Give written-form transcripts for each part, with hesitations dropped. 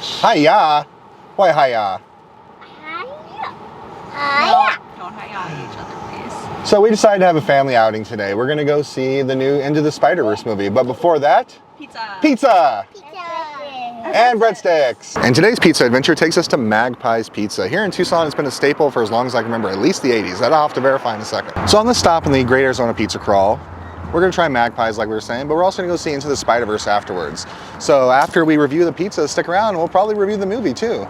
Hiya. Why hiya? Hiya. Don't hiya each other, please. So we decided to have a family outing today. We're gonna go see the new Into the Spider-Verse movie. But before that, Pizza. Pizza! And breadsticks. And today's pizza adventure takes us to Magpies Pizza. Here in Tucson, it's been a staple for as long as I can remember, at least the 80s. That I'll have to verify in a second. So on this stop in the Great Arizona Pizza Crawl, we're gonna try Magpies like we were saying, but we're also gonna go see Into the Spider-Verse afterwards. So after we review the pizza, stick around and we'll probably review the movie too.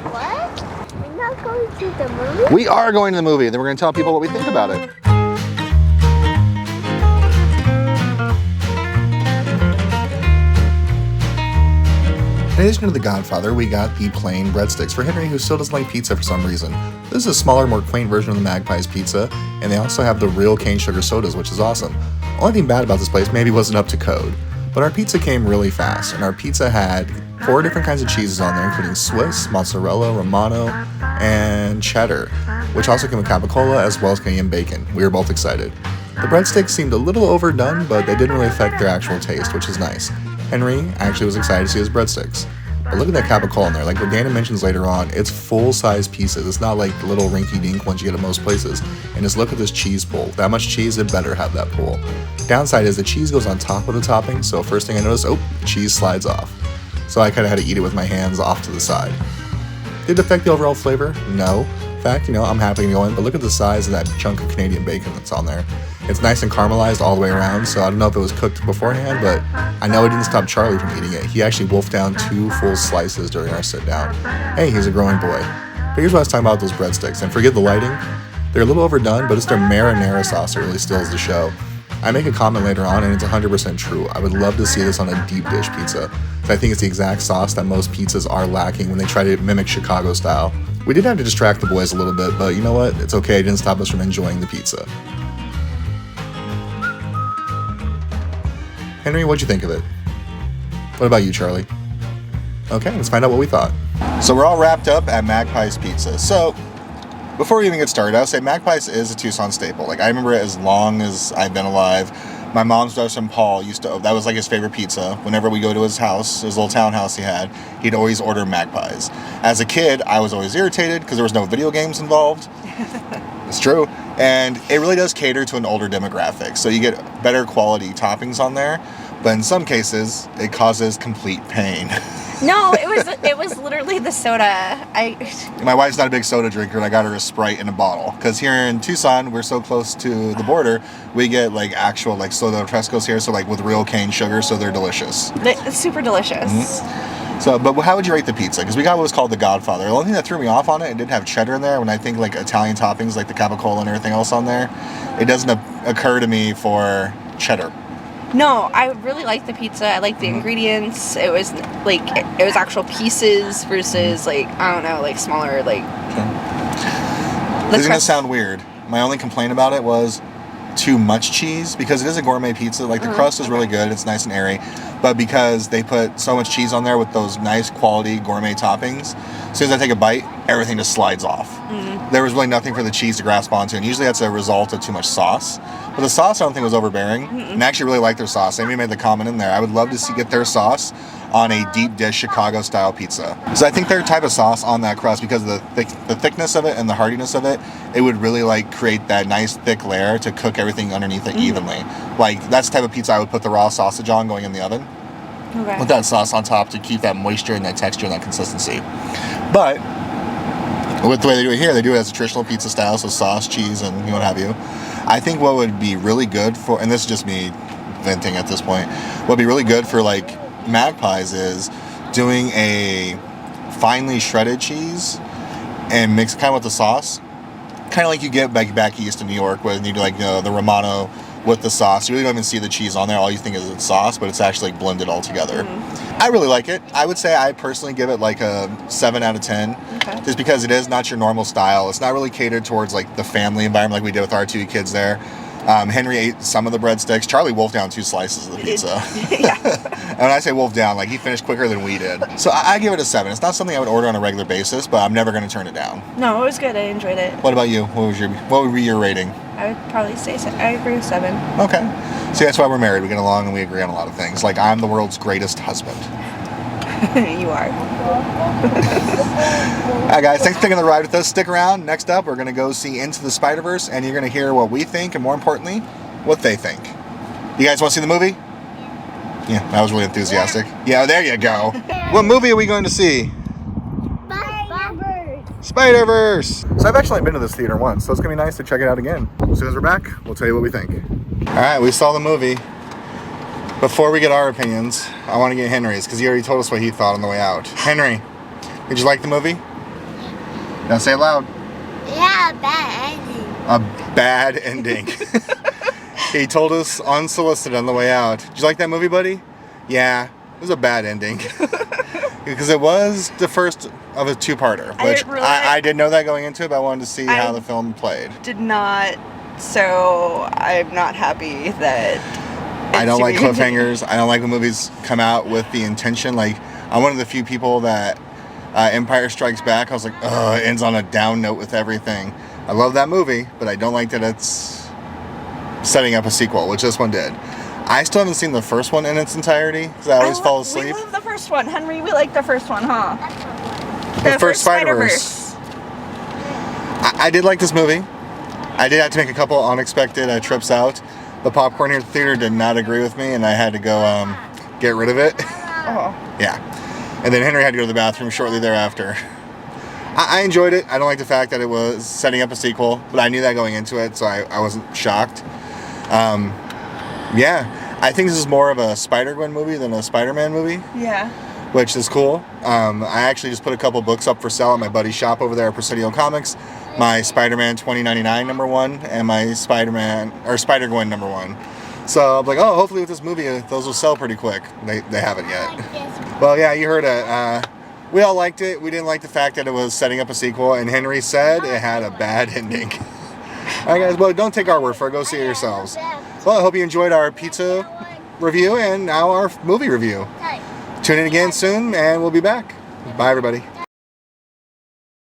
What? We're not going to the movie? We are going to the movie, then we're gonna tell people what we think about it. In addition to the Godfather, we got the plain breadsticks for Henry, who still doesn't like pizza for some reason. This is a smaller, more quaint version of the Magpies Pizza, and they also have the real cane sugar sodas, which is awesome. Only thing bad about this place maybe wasn't up to code, but our pizza came really fast, and our pizza had 4 different kinds of cheeses on there, including Swiss, mozzarella, Romano, and cheddar, which also came with capicola as well as Canadian bacon. We were both excited. The breadsticks seemed a little overdone, but they didn't really affect their actual taste, which is nice. Henry actually was excited to see his breadsticks. But look at that capicola in there. Like what Dana mentions later on, it's full-size pieces. It's not like the little rinky-dink ones you get at most places. And just look at this cheese pool. That much cheese, it better have that pool. Downside is the cheese goes on top of the topping, so first thing I noticed, oh, the cheese slides off. So I kind of had to eat it with my hands off to the side. Did it affect the overall flavor? No. In fact, I'm happy to go in, but look at the size of that chunk of Canadian bacon that's on there. It's nice and caramelized all the way around, so I don't know if it was cooked beforehand, but I know it didn't stop Charlie from eating it. He actually wolfed down 2 full slices during our sit down. Hey, he's a growing boy. But here's what I was talking about with those breadsticks, and forget the lighting. They're a little overdone, but it's their marinara sauce that really steals the show. I make a comment later on, and it's 100% true. I would love to see this on a deep dish pizza. I think it's the exact sauce that most pizzas are lacking when they try to mimic Chicago style. We did have to distract the boys a little bit, but you know what? It's okay. It didn't stop us from enjoying the pizza. Henry, what'd you think of it? What about you, Charlie? Okay, let's find out what we thought. So we're all wrapped up at Magpies Pizza. So before we even get started, I'll say Magpies is a Tucson staple. Like I remember it as long as I've been alive. My mom's brother son Paul that was like his favorite pizza. Whenever we go to his house, his little townhouse he had, he'd always order Magpies. As a kid, I was always irritated because there was no video games involved. It's true. And it really does cater to an older demographic. So you get better quality toppings on there, but in some cases, it causes complete pain. No, it was literally the soda. My wife's not a big soda drinker, and I got her a Sprite in a bottle. Because here in Tucson, we're so close to the border, we get like actual like soda frescos here, so like with real cane sugar, so they're delicious. It's super delicious. Mm-hmm. So, but how would you rate the pizza? Because we got what was called the Godfather. The only thing that threw me off on it did have cheddar in there. When I think like Italian toppings, like the capicola and everything else on there, it doesn't occur to me for cheddar. No, I really like the pizza. I like the ingredients. It was like it was actual pieces versus like I don't know, like smaller like. This is gonna sound weird. My only complaint about it was too much cheese because it is a gourmet pizza. Like the crust is really good. It's nice and airy, but because they put so much cheese on there with those nice quality gourmet toppings, as soon as I take a bite, everything just slides off. There was really nothing for the cheese to grasp onto, and usually that's a result of too much sauce. But the sauce I don't think was overbearing, and I actually really like their sauce. Amy made the comment in there. I would love to get their sauce on a deep dish Chicago style pizza. So I think their type of sauce on that crust, because of the thickness of it and the hardiness of it, it would really like create that nice thick layer to cook everything underneath it evenly. Like that's the type of pizza I would put the raw sausage on going in the oven. Okay. With that sauce on top to keep that moisture and that texture and that consistency. But with the way they do it here, they do it as a traditional pizza style, so sauce, cheese, and what have you. I think what would be really good for, and this is just me venting at this point, what would be really good for like Magpies is doing a finely shredded cheese and mix it kind of with the sauce. Kind of like you get back east in New York when you do like the Romano with the sauce. You really don't even see the cheese on there. All you think is it's sauce, but it's actually like blended all together. I really like it. I would say I personally give it like a 7 out of 10. Okay. Just because it is not your normal style. It's not really catered towards like the family environment like we did with our 2 kids there. Henry ate some of the breadsticks. Charlie wolfed down 2 slices of the pizza. And when I say wolfed down, like he finished quicker than we did. So I give it a 7. It's not something I would order on a regular basis, but I'm never going to turn it down. No, it was good. I enjoyed it. What about you? What would be your rating? I would probably say I agree with 7. Okay. See, that's why we're married. We get along and we agree on a lot of things. Like I'm the world's greatest husband. You are. Alright guys, thanks for taking the ride with us. Stick around. Next up, we're going to go see Into the Spider-Verse, and you're going to hear what we think, and more importantly, what they think. You guys want to see the movie? Yeah, that was really enthusiastic. Yeah, there you go. What movie are we going to see? Spider-Verse! So I've actually been to this theater once, so it's going to be nice to check it out again. As soon as we're back, we'll tell you what we think. Alright, we saw the movie. Before we get our opinions, I want to get Henry's, because he already told us what he thought on the way out. Henry, did you like the movie? Now say it loud. Yeah, bad ending. A bad ending. He told us unsolicited on the way out. Did you like that movie, buddy? Yeah, it was a bad ending. Because it was the first of a two-parter, which I didn't know that going into it, but I wanted to see how the film played. Did not, so I'm not happy that I don't like cliffhangers. I don't like when movies come out with the intention. Like, I'm one of the few people that Empire Strikes Back, I was like, ugh, it ends on a down note with everything. I love that movie, but I don't like that it's setting up a sequel, which this one did. I still haven't seen the first one in its entirety, because I always fall asleep. We love the first one, Henry. We like the first one, huh? The first Spider-Verse. I did like this movie. I did have to make a couple unexpected trips out. The popcorn here at the theater did not agree with me, and I had to go get rid of it. Oh. Yeah. And then Henry had to go to the bathroom shortly thereafter. I enjoyed it. I don't like the fact that it was setting up a sequel, but I knew that going into it, so I wasn't shocked. Yeah, I think this is more of a Spider-Gwen movie than a Spider-Man movie. Yeah. Which is cool. I actually just put a couple books up for sale at my buddy's shop over there at Presidio Comics. My Spider-Man 2099 #1 and my Spider-Gwen #1. So I'm like, oh, hopefully with this movie, those will sell pretty quick. They haven't yet. Well, yeah, you heard it. We all liked it. We didn't like the fact that it was setting up a sequel, and Henry said it had a bad ending. All right, guys, well, don't take our word for it. Go see it yourselves. Well, I hope you enjoyed our pizza review and now our movie review. Tune in again soon, and we'll be back. Bye, everybody.